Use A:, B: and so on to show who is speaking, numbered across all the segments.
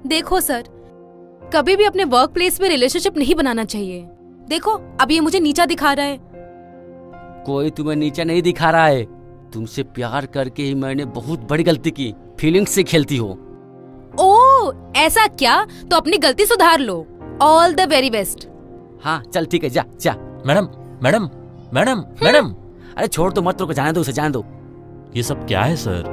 A: देखो सर, कभी भी अपने वर्क प्लेस में रिलेशनशिप नहीं बनाना चाहिए। देखो अब ये मुझे नीचा दिखा रहा है।
B: कोई तुम्हें नीचा नहीं दिखा रहा है। तुमसे प्यार करके ही मैंने बहुत बड़ी गलती की। फीलिंग्स से खेलती हो।
A: ओह ऐसा क्या? तो अपनी गलती सुधार लो। All the very best.
B: हाँ चल ठीक है, जा जा।
C: मैडम मैडम मैडम मैडम,
B: अरे छोड़ तो मत, रुको, जाने दो उसे, जाने दो।
C: ये सब क्या है sir?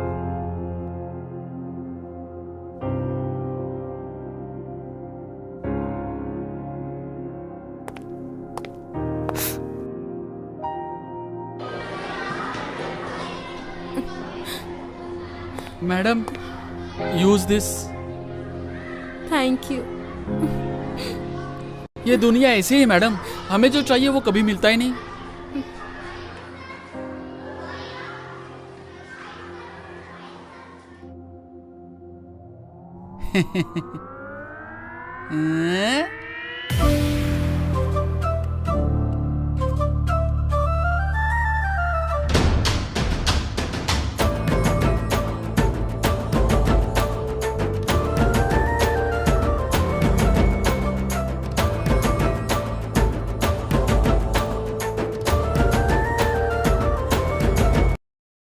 D: Madam use this.
A: Thank you.
D: ये दुनिया ऐसी है मैडम, हमें जो चाहिए वो कभी मिलता ही नहीं।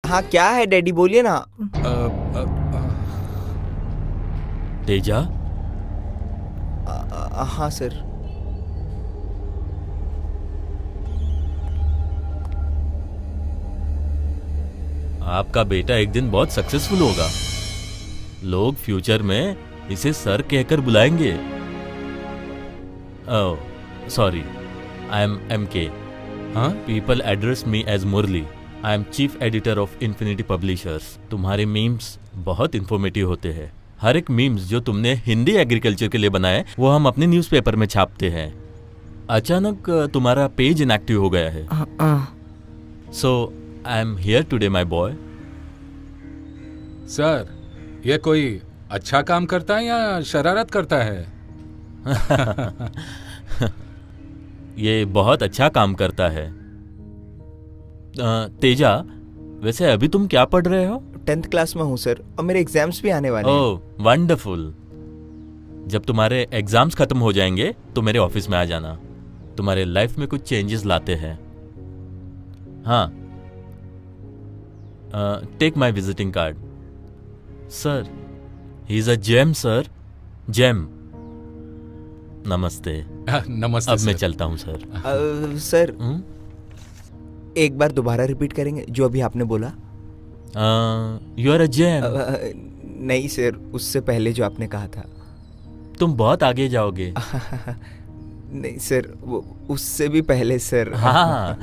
E: हाँ क्या है डैडी, बोलिए ना।
C: तेजा?
E: हाँ सर।
C: आपका बेटा एक दिन बहुत सक्सेसफुल होगा। लोग फ्यूचर में इसे सर कहकर बुलाएंगे। Oh sorry, I am MK।
D: हाँ
C: people address me as Murli. I am chief editor of infinity publishers. तुम्हारे मीम्स बहुत इंफॉर्मेटिव होते हैं। हर एक मीम्स जो तुमने हिंदी एग्रीकल्चर के लिए बनाए वो हम अपने न्यूज़पेपर में छापते हैं। अचानक तुम्हारा पेज इनएक्टिव हो गया है। So I am here today my boy.
F: Sir, ये कोई अच्छा काम करता है या शरारत करता है?
C: ये बहुत अच्छा काम करता है। तेजा, वैसे अभी तुम क्या पढ़ रहे हो?
E: 10th क्लास में हूँ सर, और मेरे एग्जाम्स भी आने वाले हैं।
C: ओह वंडरफुल। जब तुम्हारे एग्जाम्स खत्म हो जाएंगे तो मेरे ऑफिस में आ जाना। तुम्हारे लाइफ में कुछ चेंजेस लाते हैं। हाँ, take my visiting card. Sir, he is a gem sir, gem. नमस्ते।
F: नमस्ते
C: अब
F: सर।
C: मैं चलता हूँ सर।
E: सर एक बार दोबारा रिपीट करेंगे जो अभी आपने बोला?
C: You are a gem.
E: नहीं सर, उससे पहले जो आपने कहा था।
C: तुम बहुत आगे जाओगे।
E: नहीं सर, वो उससे भी पहले सर।
C: हाँ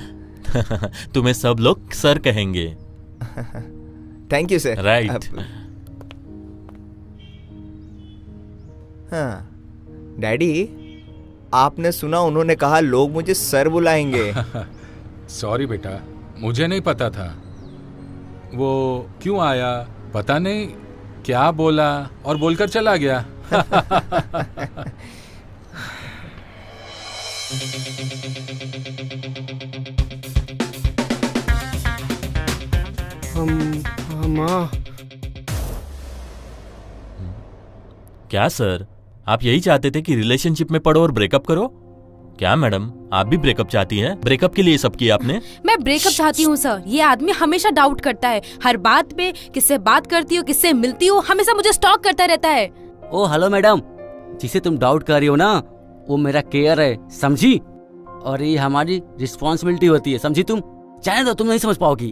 C: तुम्हें सब लोग सर कहेंगे।
E: Thank you sir.
C: राइट।
E: हाँ डैडी, आपने सुना उन्होंने कहा लोग मुझे सर बुलाएंगे।
F: सॉरी बेटा, मुझे नहीं पता था। वो क्यों आया पता नहीं, क्या बोला और बोलकर चला गया।
C: क्या सर, आप यही चाहते थे कि रिलेशनशिप में पढ़ो और ब्रेकअप करो? क्या मैडम, आप भी ब्रेकअप चाहती हैं? ब्रेकअप के लिए सब किया आपने?
A: मैं ब्रेकअप चाहती हूँ सर। ये आदमी हमेशा डाउट करता है, हर बात पे। किससे बात करती हो, किससे मिलती हो, हमेशा मुझे स्टॉक करता रहता है।
B: ओ हेलो मैडम, जिसे तुम डाउट कर रही हो ना, वो मेरा केयर है, समझी? और ये हमारी रिस्पॉन्सिबिलिटी होती है, समझी? तुम चाहे तो तुम नहीं समझ पाओगी।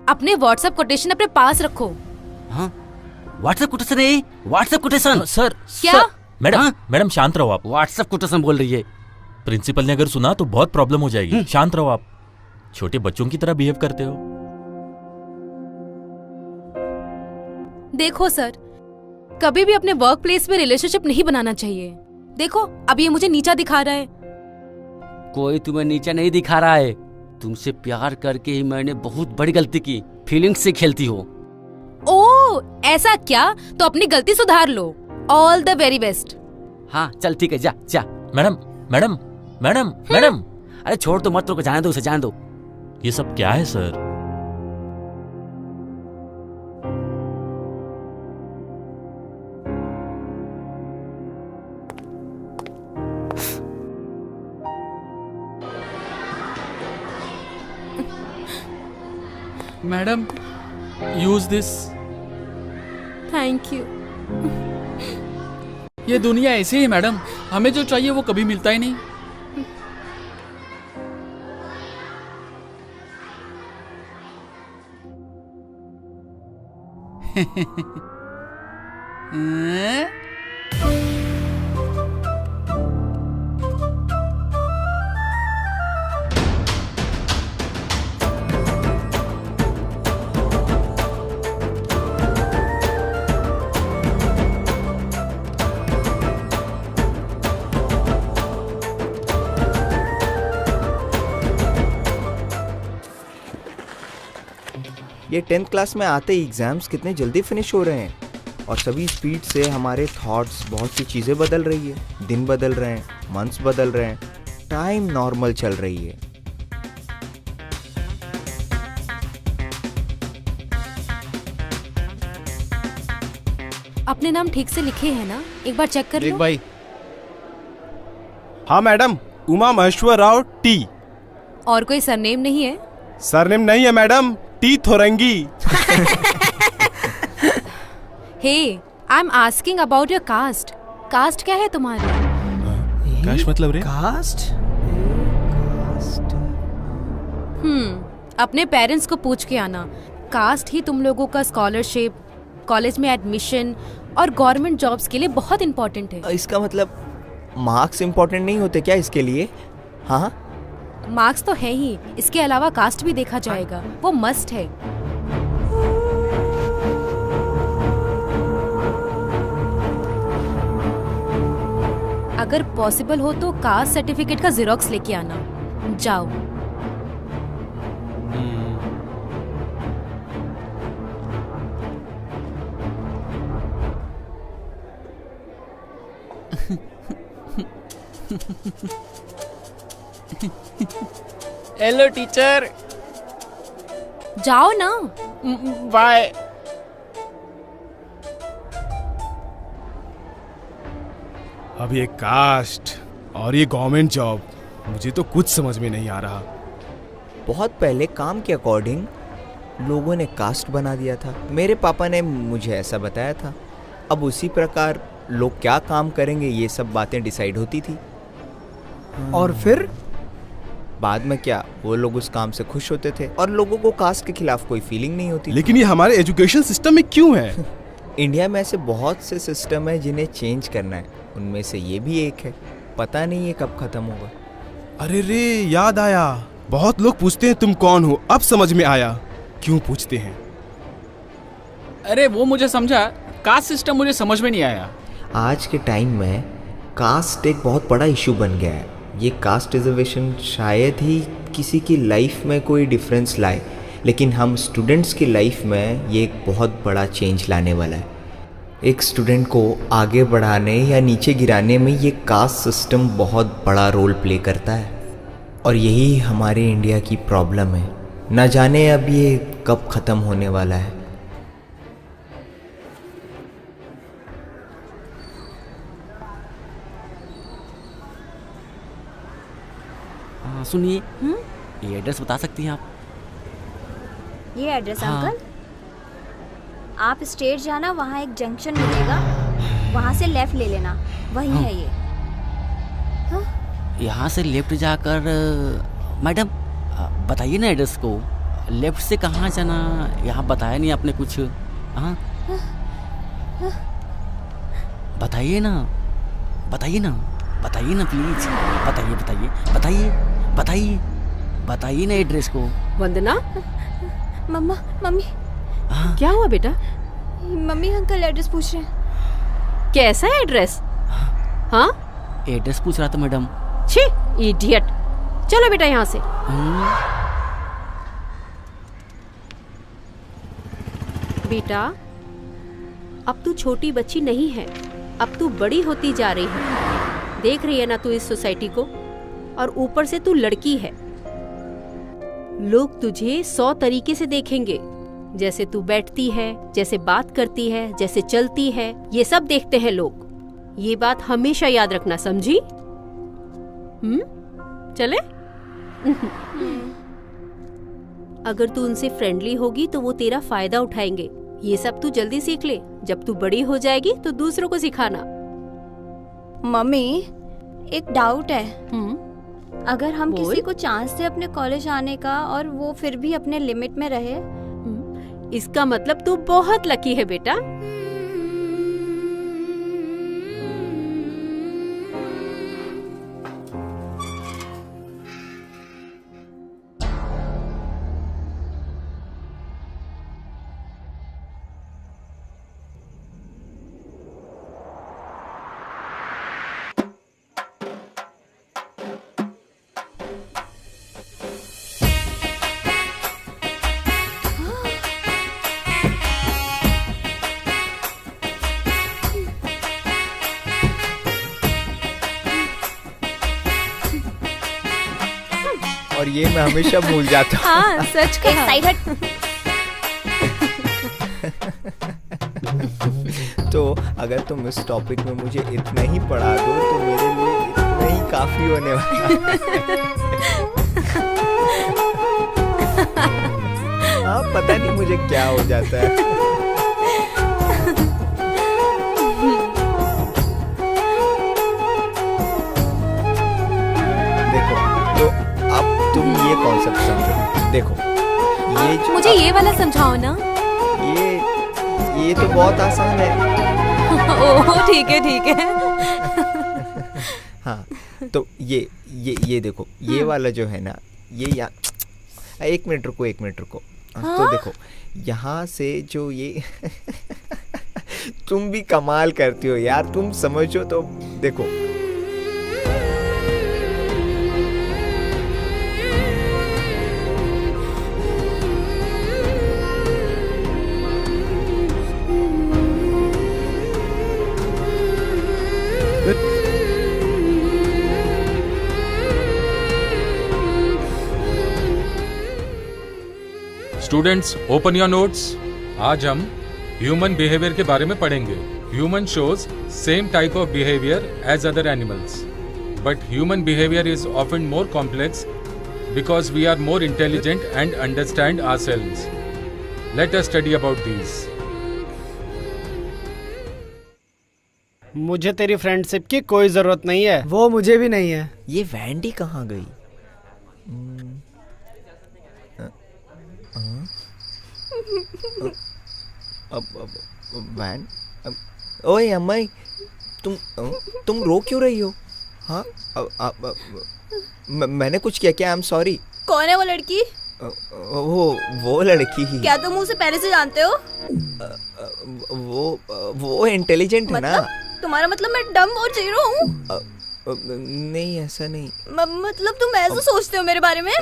A: अपने व्हाट्सएप कोटेशन अपने पास रखो।
B: हाँ व्हाट्सएप कोटेशन है, व्हाट्सएप कोटेशन।
C: सर
A: क्या?
C: सर, मैडम मैडम शांत रहो आप।
B: व्हाट्सएप कोटेशन बोल रही है।
C: प्रिंसिपल ने अगर सुना तो बहुत प्रॉब्लम हो जाएगी। शांत रहो आप। छोटे बच्चों की तरह बिहेव करते हो।
A: देखो सर, कभी भी अपने वर्क प्लेस में रिलेशनशिप नहीं बनाना चाहिए। देखो अब ये मुझे नीचा दिखा रहा है।
B: कोई तुम्हें नीचा नहीं दिखा रहा है। तुमसे प्यार करके ही मैंने बहुत बड़ी गलती की। फीलिंग्स से खेलती हो।
A: ओह ऐसा क्या? तो अपनी गलती सुधार लो। All the very best.
B: हाँ चल ठीक है, जा जा।
C: मैडम मैडम मैडम मैडम,
B: अरे छोड़ तो मत, रुको, जाने दो उसे, जाने दो।
C: ये सब क्या है sir?
D: Madam use this.
A: Thank you.
D: ये दुनिया ऐसी है मैडम, हमें जो चाहिए वो कभी मिलता ही नहीं।
E: ये 10th क्लास में आते ही एग्जाम्स कितने जल्दी फिनिश हो रहे हैं और सभी स्पीड से हमारे थॉट्स, बहुत सी चीज़ें बदल रही है। दिन बदल रहे हैं, मंथ्स बदल रहे हैं, टाइम नॉर्मल चल रही है।
A: अपने नाम ठीक से लिखे हैं ना? एक बार चेक कर लो।
G: भाई। हाँ मैडम, उमा महेश्वर राव टी।
A: और कोई सरनेम नहीं है?
G: सरनेम नहीं है madam, T Thorangi.
A: Hey, I am asking about your caste. Caste क्या है तुम्हारी?
G: कास्ट मतलब रे?
E: कास्ट?
A: अपने पेरेंट्स को पूछ के आना। कास्ट ही तुम लोगों का स्कॉलरशिप, कॉलेज में एडमिशन और गवर्नमेंट जॉब्स के लिए बहुत इम्पोर्टेंट है।
E: इसका मतलब मार्क्स इम्पोर्टेंट नहीं होते क्या इसके लिए? हाँ,
A: मार्क्स तो है ही, इसके अलावा कास्ट भी देखा जाएगा, वो मस्ट है। अगर पॉसिबल हो तो कास्ट सर्टिफिकेट का जेरोक्स लेके आना। जाओ।
H: Hello teacher.
A: जाओ ना।
H: बाय।
G: अब ये कास्ट और ये गवर्नमेंट जॉब, मुझे तो कुछ समझ में नहीं आ रहा।
E: बहुत पहले काम के अकॉर्डिंग लोगों ने कास्ट बना दिया था। मेरे पापा ने मुझे ऐसा बताया था। अब उसी प्रकार लोग क्या काम करेंगे ये सब बातें डिसाइड होती थी।
H: और फिर
E: बाद में क्या, वो लोग उस काम से खुश होते थे और लोगों को कास्ट के खिलाफ कोई फीलिंग नहीं होती।
G: लेकिन ये हमारे एजुकेशन सिस्टम में क्यों है?
E: इंडिया में ऐसे बहुत से सिस्टम है जिन्हें चेंज करना है, उनमें से ये भी एक है। पता नहीं ये कब खत्म होगा।
G: अरे रे, याद आया। बहुत लोग पूछते हैं तुम कौन हो, अब समझ में आया क्यों पूछते हैं।
D: अरे वो मुझे समझा, कास्ट सिस्टम मुझे समझ में नहीं आया।
E: आज के टाइम में कास्ट एक बहुत बड़ा इशू बन गया है। ये कास्ट रिजर्वेशन शायद ही किसी की लाइफ में कोई डिफरेंस लाए, लेकिन हम स्टूडेंट्स की लाइफ में ये एक बहुत बड़ा चेंज लाने वाला है। एक स्टूडेंट को आगे बढ़ाने या नीचे गिराने में ये कास्ट सिस्टम बहुत बड़ा रोल प्ले करता है और यही हमारे इंडिया की प्रॉब्लम है। न जाने अब ये कब ख़त्म होने वाला है।
B: सुनिए, ये एड्रेस बता सकती हैं आप?
I: ये एड्रेस
B: हाँ।
I: अंकल, आप स्ट्रेट जाना, वहाँ एक जंक्शन मिलेगा, वहाँ से लेफ्ट ले लेना, वही है ये।
B: यहाँ से लेफ्ट जाकर मैडम बताइए ना एड्रेस को। लेफ्ट से कहाँ जाना, यहाँ बताया नहीं आपने कुछ। हाँ बताइए ना, बताइए ना, बताइए ना प्लीज, बताइए बताइए बताइए बताइए बताइए ना एड्रेस को।
A: वंदना,
I: मम्मा, मम्मी।
A: क्या हुआ बेटा?
I: मम्मी अंकल एड्रेस पूछ रहे हैं।
A: कैसा एड्रेस? हाँ,
B: एड्रेस पूछ रहा था मैडम।
A: छी, इडियट। चलो बेटा यहाँ से। बेटा, अब तू छोटी बच्ची नहीं है, अब तू बड़ी होती जा रही है। देख रही है ना तू इस सोसाइटी को, और ऊपर से तू लड़की है। लोग तुझे 100 तरीके से देखेंगे, जैसे तू बैठती है, जैसे बात करती है, जैसे चलती है, ये सब देखते हैं लोग। ये बात हमेशा याद रखना, समझी? चले? अगर तू उनसे फ्रेंडली होगी तो वो तेरा फायदा उठाएंगे। ये सब तू जल्दी सीख ले, जब तू बड़ी हो जाएगी तो दूसरों को सिखाना।
I: मम्मी, एक डाउट है। अगर हम
A: बोल।
I: किसी को चांस दे अपने कॉलेज आने का और वो फिर भी अपने लिमिट में रहे,
A: इसका मतलब तू बहुत लकी है बेटा।
E: और ये मैं हमेशा भूल जाता हूँ।
I: हाँ सच का। एक साइड हट।
E: तो अगर तुम इस टॉपिक में मुझे इतना ही पढ़ा दो तो मेरे लिए इतना ही काफी होने वाला है। हाँ, पता नहीं मुझे क्या हो जाता है। देखो, तो अब तुम ये कॉन्सेप्ट समझो। देखो, ये जो
J: मुझे ये वाला समझाओ ना।
E: ये तो बहुत आसान है।
J: ओह ठीक है ठीक है।
E: हाँ, तो ये देखो, ये वाला जो है ना, ये एक मिनट रुको।
J: हाँ?
E: तो देखो, यहाँ से जो ये तुम भी कमाल करती हो यार, तुम समझो तो देखो।
F: Students, open your notes. आज हम ह्यूमन बिहेवियर के बारे में पढ़ेंगे। Human shows same type of behaviour as other animals, but human behaviour is often more complex because we are more intelligent and understand ourselves. Let us study about these.
H: मुझे तेरी friendship की कोई जरूरत नहीं है। वो मुझे भी नहीं है।
E: ये वैंडी कहाँ गई? अब वैन, ओए अम्माई, तुम रो क्यों रही हो? हाँ, मैंने कुछ किया क्या? I am sorry.
I: कौन है वो लड़की?
E: वो लड़की ही।
I: क्या तुम उसे पहले से जानते हो?
E: वो इंटेलिजेंट है ना।
I: तुम्हारा मतलब मैं डम और जीरो हूँ?
E: नहीं, ऐसा नहीं।
I: मतलब तुम ऐसा सोचते हो मेरे बारे में?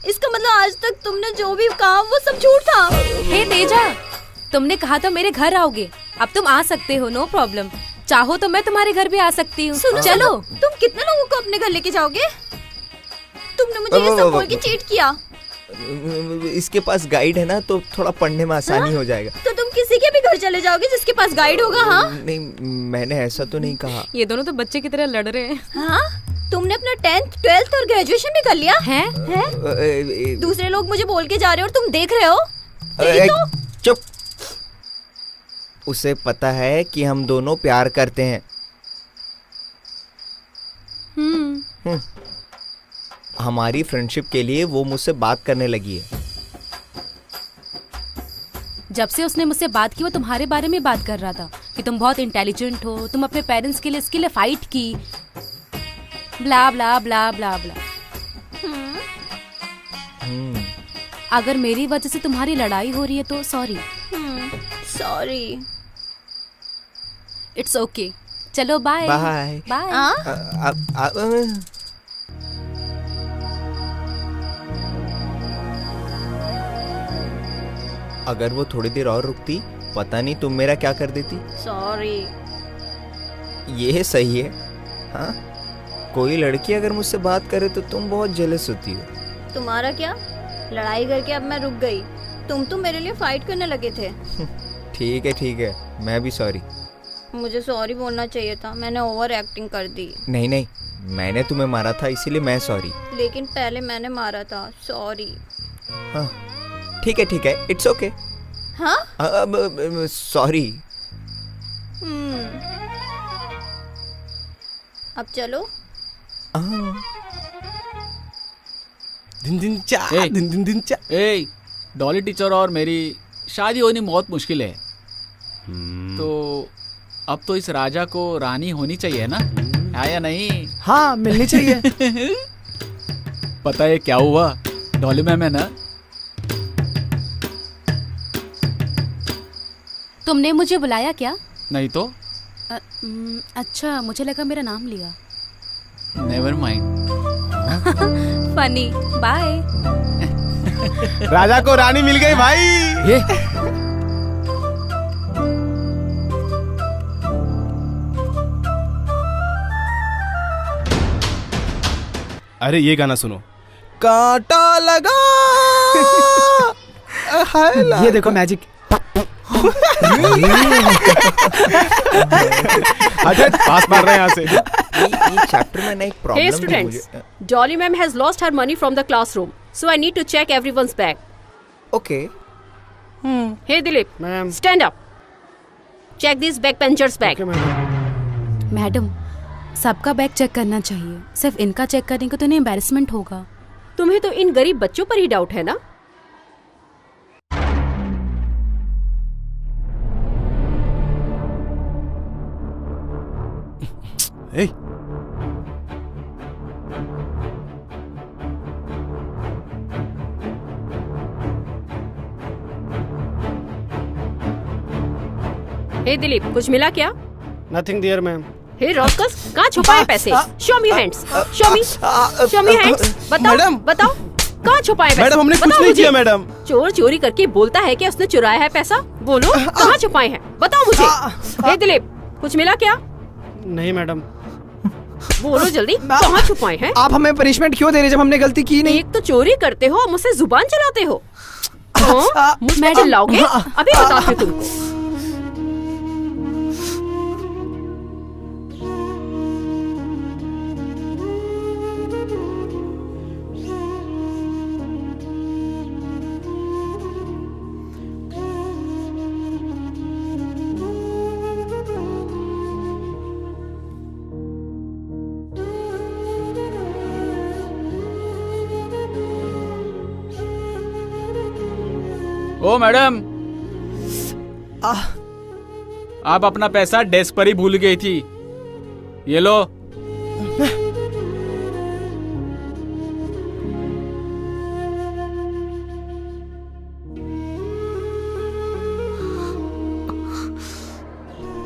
I: इसका मतलब आज तक तुमने जो भी कहा वो सब झूठ था।
J: हे तेजा, तुमने कहा था मेरे घर आओगे, अब तुम आ सकते हो, नो प्रॉब्लम। चाहो तो मैं तुम्हारे घर भी आ सकती हूँ। चलो।
I: तुम कितने लोगों को अपने घर लेके जाओगे? तुमने मुझे ये सब बोल के चीट किया।
E: इसके पास गाइड है ना, तो थोड़ा पढ़ने में आसानी हो जाएगा।
I: तो तुम किसी के भी घर चले जाओगे जिसके पास गाइड होगा? हाँ
E: नहीं, मैंने ऐसा तो नहीं कहा।
J: ये दोनों तो बच्चे की तरह लड़ रहे हैं।
I: हाँ, तुमने अपना 10th, 12th और ग्रेजुएशन भी कर लिया है? दूसरे लोग मुझे बोल के जा रहे हो और तुम देख रहे हो?
E: चुप। उसे पता है कि हम दोनों प्यार करते हैं। हमारी फ्रेंडशिप के लिए वो मुझसे बात करने लगी है।
J: जब से उसने मुझसे बात की वो तुम्हारे बारे में बात कर रहा था कि तुम बहुत इंटेलिजेंट हो, तुम अपने पेरेंट्स के लिए इसके लिए फाइट की, ब्ला ब्ला ब्ला ब्ला ब्ला। अगर मेरी वजह से तुम्हारी लड़ाई हो रही है तो सॉरी।
I: सॉरी।
J: It's okay. चलो बाय
E: बाय
J: बाय।
E: अगर वो थोड़ी देर और रुकती, पता नहीं तुम मेरा क्या कर देती।
I: सॉरी।
E: ये सही है। हाँ, कोई लड़की अगर मुझसे बात करे तो तुम बहुत जेलस होती हो।
I: तुम्हारा क्या? लड़ाई करके अब मैं रुक गई। तुम तो मेरे लिए फाइट करने लगे थे।
E: ठीक है, मैं भी सॉरी।
I: मुझे सॉरी बोलना चाहिए था, मैंने ओवर एक्टिंग कर दी।
E: नहीं, मैंने तुम्हें मारा था इसीलिए मैं सॉरी।
I: लेकिन पहले मैंने मारा था। सॉरी।
E: हाँ ठीक है, इट्स ओके।
I: हाँ
E: सॉरी।
I: अब चलो।
H: दिन दिन चा,
D: ए,
H: दिन दिन चा।
D: ए, डॉली टीचर और मेरी शादी होनी बहुत मुश्किल है। तो अब तो इस राजा को रानी होनी चाहिए ना, है या नहीं?
H: हाँ मिलनी चाहिए।
D: पता है क्या हुआ डॉली मैम है ना,
J: तुमने मुझे बुलाया क्या?
D: नहीं तो
J: अच्छा, मुझे लगा मेरा नाम लिया।
D: Never mind.
J: Funny, bye.
H: राजा को रानी मिल गई भाई।
D: ये
G: अरे ये गाना सुनो। कांटा लगा।
H: ये देखो मैजिक।
G: अच्छा पास मार रहे हैं यहाँ से।
E: ये चैप्टर में ना एक
A: Hey
E: problem
A: students, Dolly ma'am has lost her money from the classroom, so I need to check everyone's bag.
E: Okay.
A: Hey Dilip,
H: Ma'am.
A: stand up. Check these backbenchers' bag.
J: Madam, सबका bag check करना चाहिए, सिर्फ इनका check करेंगे तो इन्हें embarrassment होगा।
A: तुम्हें तो इन गरीब बच्चों पर ही डाउट है ना?
G: ए,
A: Hey दिलीप, कुछ मिला क्या?
H: Nothing dear ma'am.
A: Hey rascals, कहाँ छुपाए पैसे? Show me hands, show me hands. बताओ,
G: मैडम।
A: बताओ, कहाँ छुपाए पैसे?
G: मैडम हमने कुछ
A: बताओ
G: नहीं
A: मुझे।
G: किया मैडम।
A: चोर चोरी करके बोलता है कि उसने चुराया है पैसा। बोलो, कहाँ छुपाए हैं? बताओ मुझे। हे दिलीप, कुछ मिला क्या?
H: नहीं मैडम।
A: बोलो जल्दी, कहाँ छुपाए हैं?
H: आप हमें पनिशमेंट क्यों दे रहे जब हमने गलती की नहीं?
A: एक तो चोरी करते हो और मुझसे जुबान चलाते हो। मुझ में चिल्लाओगे? अभी बताती हूँ तुमको।
D: ओ मैडम, आप अपना पैसा डेस्क पर ही भूल गई थी। ये लो।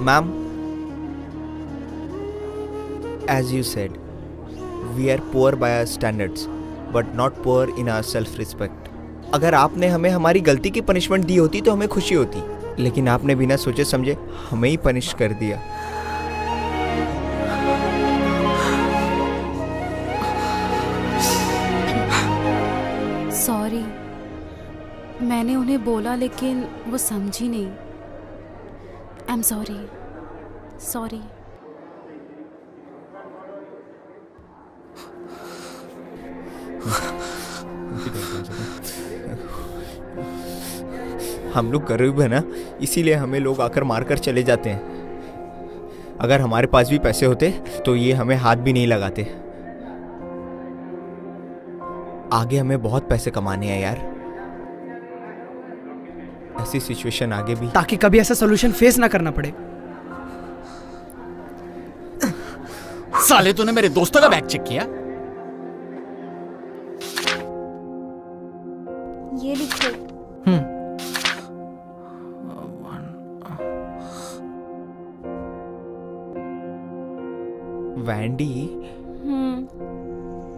E: Ma'am, as you said, we are poor by our standards, but not poor in our self-respect. अगर आपने हमें हमारी गलती की पनिशमेंट दी होती तो हमें खुशी होती, लेकिन आपने बिना सोचे समझे हमें ही पनिश कर दिया।
J: सॉरी, मैंने उन्हें बोला लेकिन वो समझी नहीं। I am sorry, sorry.
E: हम लोग गरीब है ना, इसीलिए हमें लोग आकर मारकर चले जाते हैं। अगर हमारे पास भी पैसे होते तो ये हमें हाथ भी नहीं लगाते। आगे हमें बहुत पैसे कमाने हैं यार, ऐसी सिचुएशन आगे भी,
H: ताकि कभी ऐसा सोल्यूशन फेस ना करना पड़े।
D: साले तूने मेरे दोस्तों का बैग चेक किया?
I: ये लिखो।
E: वैंडी,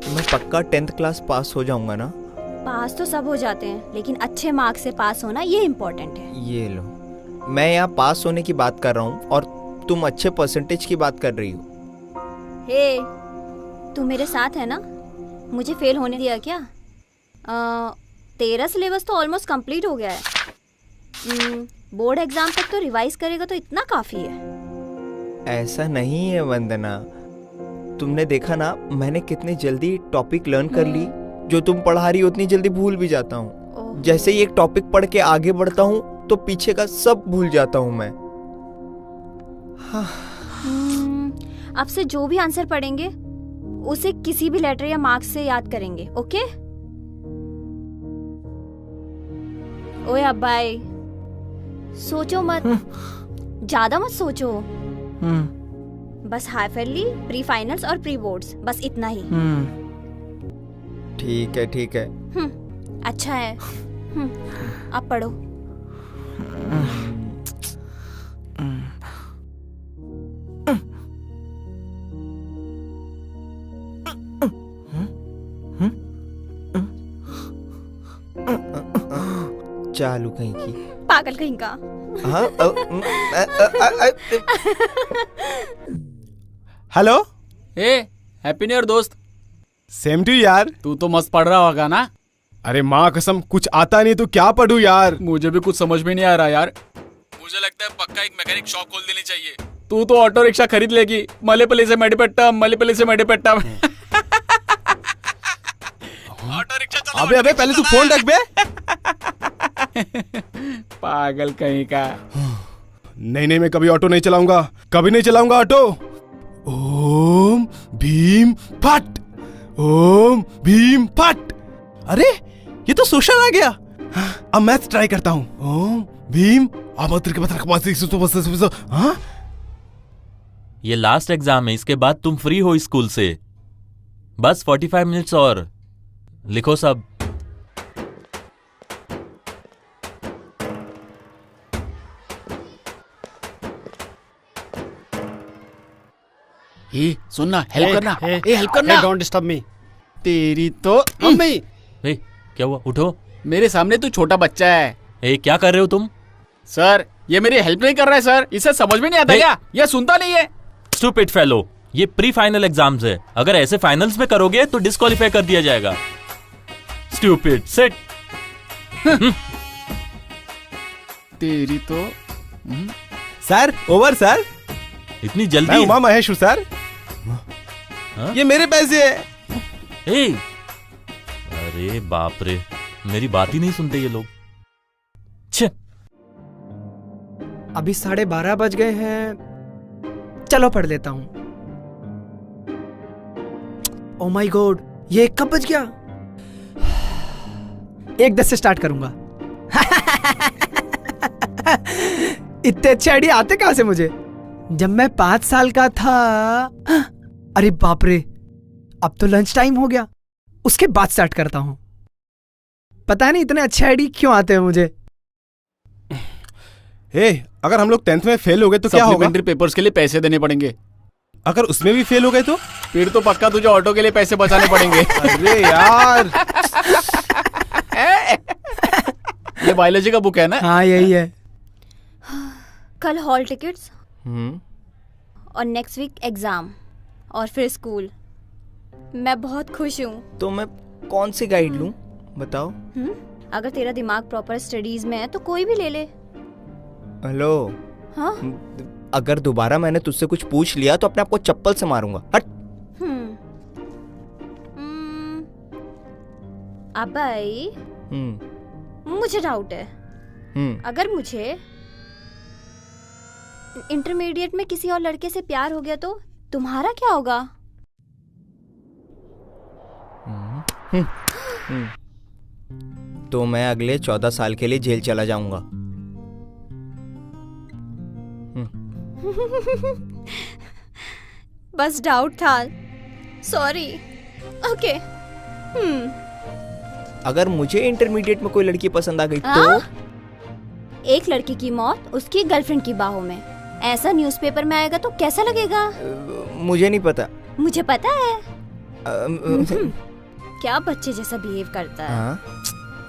E: मैं पक्का 10th क्लास पास हो जाऊंगा ना?
I: पास तो सब हो जाते हैं, लेकिन अच्छे मार्क्स से पास होना ये इम्पोर्टेंट है।
E: ये लो, मैं यहाँ पास होने की बात कर रहा हूँ और तुम अच्छे परसेंटेज की बात कर रही हो।
I: हे, तू मेरे साथ है ना? मुझे फेल होने दिया क्या? तेरा सिलेबस तो ऑलमोस्ट कंप्लीट हो गया है। बोर्ड एग्जाम तक तो रिवाइज करेगा तो इतना काफ़ी है।
E: ऐसा नहीं है वंदना, तुमने देखा ना मैंने कितनी जल्दी टॉपिक लर्न कर ली। जो तुम पढ़ा रही हो उतनी जल्दी भूल भी जाता हूँ। जैसे ही एक टॉपिक पढ़ के आगे बढ़ता हूँ तो पीछे का सब भूल जाता हूँ मैं।
I: अब से जो भी आंसर पढ़ेंगे उसे किसी भी लेटर या मार्क्स से याद करेंगे, ओके? ओए अब्बाई, सोचो मत, ज्यादा मत सोचो। बस हाफ ईयरली, प्री फाइनल्स और प्री बोर्ड्स, बस इतना ही।
E: ठीक है ठीक है।
I: अच्छा है। अब पढ़ो।
E: चालू कहीं की
I: पागल कहीं का।
G: हेलो।
D: हैप्पी न्यू ईयर दोस्त।
G: सेम टू यार।
D: तू तो मस्त पढ़ रहा होगा ना?
G: अरे माँ कसम कुछ आता नहीं तो क्या पढ़ूं यार।
D: मुझे भी कुछ समझ में नहीं आ रहा यार। मुझे लगता है पक्का एक मैकेनिक शॉप खोल देनी चाहिए। तू तो ऑटो रिक्शा खरीद लेगी। मलेपल्ली से मेडिपेट्टम, मलेपल्ली से मेडिपेट्टम। ऑटो रिक्शा चला।
G: अबे पहले तू फोन रख बे।
D: पागल कहीं का।
G: नहीं मैं कभी ऑटो नहीं चलाऊंगा, कभी नहीं चलाऊंगा ऑटो। ओम भीम फट, ओम भीम फट। अरे ये तो सोशल आ गया। अब मैथ ट्राई करता हूँ। ओम भीम हाँ?
C: ये लास्ट एग्जाम है, इसके बाद तुम फ्री हो स्कूल से। बस 45 मिनट्स और लिखो सब।
D: सुनना, हेल्प करना। हेल्प करना।
H: Don't disturb me.
D: तेरी तो मम्मी।
C: क्या हुआ? उठो।
D: मेरे सामने तू छोटा बच्चा है।
C: क्या कर रहे हो तुम?
D: सर ये मेरी हेल्प नहीं कर रहा है सर। इसे समझ में नहीं आता क्या? ये सुनता नहीं है।
C: स्टूपिड फेलो, ये प्री फाइनल एग्जाम्स है। अगर ऐसे फाइनल्स में करोगे तो डिस्क्वालीफाई कर दिया जाएगा। Stupid, sit.
D: तेरी तो।
G: Sir over sir.
C: इतनी जल्दी?
G: मैं उमा महेश हूँ सर। ये मेरे पैसे है।
C: अरे बाप रे, मेरी बात ही नहीं सुनते ये लोग। छे।
H: अभी 12:30 बज गए हैं। चलो पढ़ लेता हूँ। ओ माय गॉड, ये कब बज गया? 1:10 से स्टार्ट करूंगा। इतने अच्छे आइडिया आते कहां से मुझे? जब मैं 5 साल का था। अरे बाप रे, अब तो लंच टाइम हो गया। उसके बाद स्टार्ट करता हूं। पता नहीं इतने अच्छे आइडिया क्यों आते हैं मुझे।
G: अगर हम लोग 10th में फेल हो गए तो क्या होगा?
D: सप्लीमेंट्री पेपर्स के लिए पैसे देने पड़ेंगे।
G: अगर उसमें भी फेल हो गए तो?
D: फिर तो पक्का तुझे ऑटो के लिए पैसे बचाने पड़ेंगे।
G: अरे यार।
D: ये बायोलॉजी का बुक है ना?
H: हाँ यही है।
I: कल हॉल टिकट्स और नेक्स्ट वीक एग्जाम और फिर स्कूल। मैं बहुत खुश हूँ।
E: तो मैं कौन सी गाइड लूँ बताओ?
I: अगर तेरा दिमाग प्रॉपर स्टडीज में है तो कोई भी ले ले।
E: हेलो।
I: हाँ?
E: अगर दोबारा मैंने तुझसे कुछ पूछ लिया तो अपने आप को चप्पल से मारूंगा। हट।
I: अब्बाई, मुझे डाउट है। अगर मुझे इंटरमीडिएट में किसी और लड़के से प्यार हो गया तो तुम्हारा क्या होगा?
E: तो मैं अगले 14 साल के लिए जेल चला जाऊंगा।
I: बस डाउट था। सॉरी। ओके।
E: अगर मुझे इंटरमीडिएट में कोई लड़की पसंद आ गई तो?
I: एक लड़की की मौत उसकी गर्लफ्रेंड की बाहों में, ऐसा न्यूज़पेपर में आएगा तो कैसा लगेगा?
E: मुझे नहीं पता।
I: मुझे पता है। क्या बच्चे जैसा बिहेव करता है।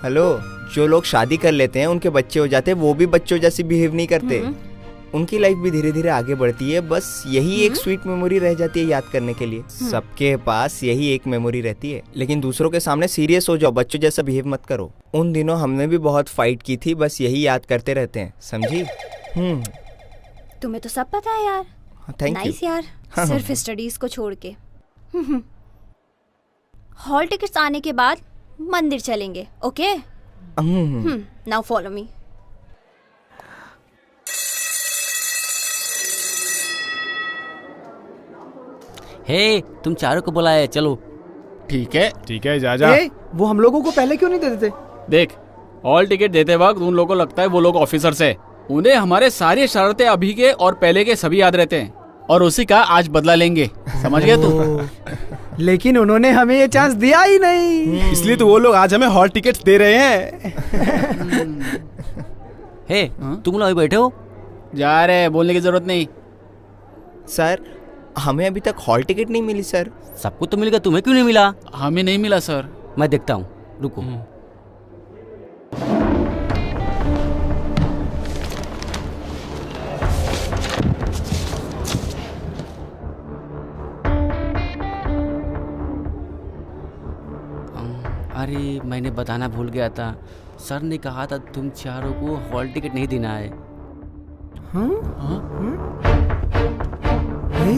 E: हेलो, जो लोग शादी कर लेते हैं उनके बच्चे हो जाते हैं, वो भी बच्चों जैसी बिहेव नहीं करते। उनकी लाइफ भी धीरे धीरे आगे बढ़ती है। बस यही एक स्वीट मेमोरी रह जाती है याद करने के लिए। सबके पास यही एक मेमोरी रहती है। लेकिन दूसरों के सामने सीरियस हो जाओ, बच्चों जैसा बिहेव मत करो। उन दिनों हमने भी बहुत फाइट की थी, बस यही याद करते रहते हैं, समझी?
I: तुम्हें तो सब पता है यार।
E: Thank you.
I: नाइस यार। सिर्फ स्टडीज को छोड़ के। हॉल टिकट्स आने के बाद मंदिर चलेंगे, okay? Now follow me.
B: Hey तुम चारों को बुलाया, चलो।
D: ठीक है
G: जा जा।
H: वो हम लोगों को पहले क्यों नहीं दे देते?
D: देख, हॉल टिकट देते वक्त उन लोगों को लगता है वो लोग ऑफिसर्स है। उन्हें हमारे सारी शर्तें अभी के और पहले के सभी याद रहते हैं और उसी का आज बदला लेंगे, समझ गया तू?
H: लेकिन उन्होंने हमें ये चांस दिया ही नहीं।
G: इसलिए तो वो लोग आज हमें हॉल टिकट्स दे रहे हैं।
B: हे तुम लोग बैठे हो?
D: जा रहे, बोलने की जरूरत नहीं।
E: सर हमें अभी तक हॉल टिकट नहीं मिली सर।
B: सबको तो मिल गया, तुम्हें क्यों नहीं मिला?
D: हमें नहीं मिला सर।
B: मैं देखता हूँ, रुको। अरे मैंने बताना भूल गया था, सर ने कहा था तुम चारों को हॉल टिकट नहीं देना है।
H: हे,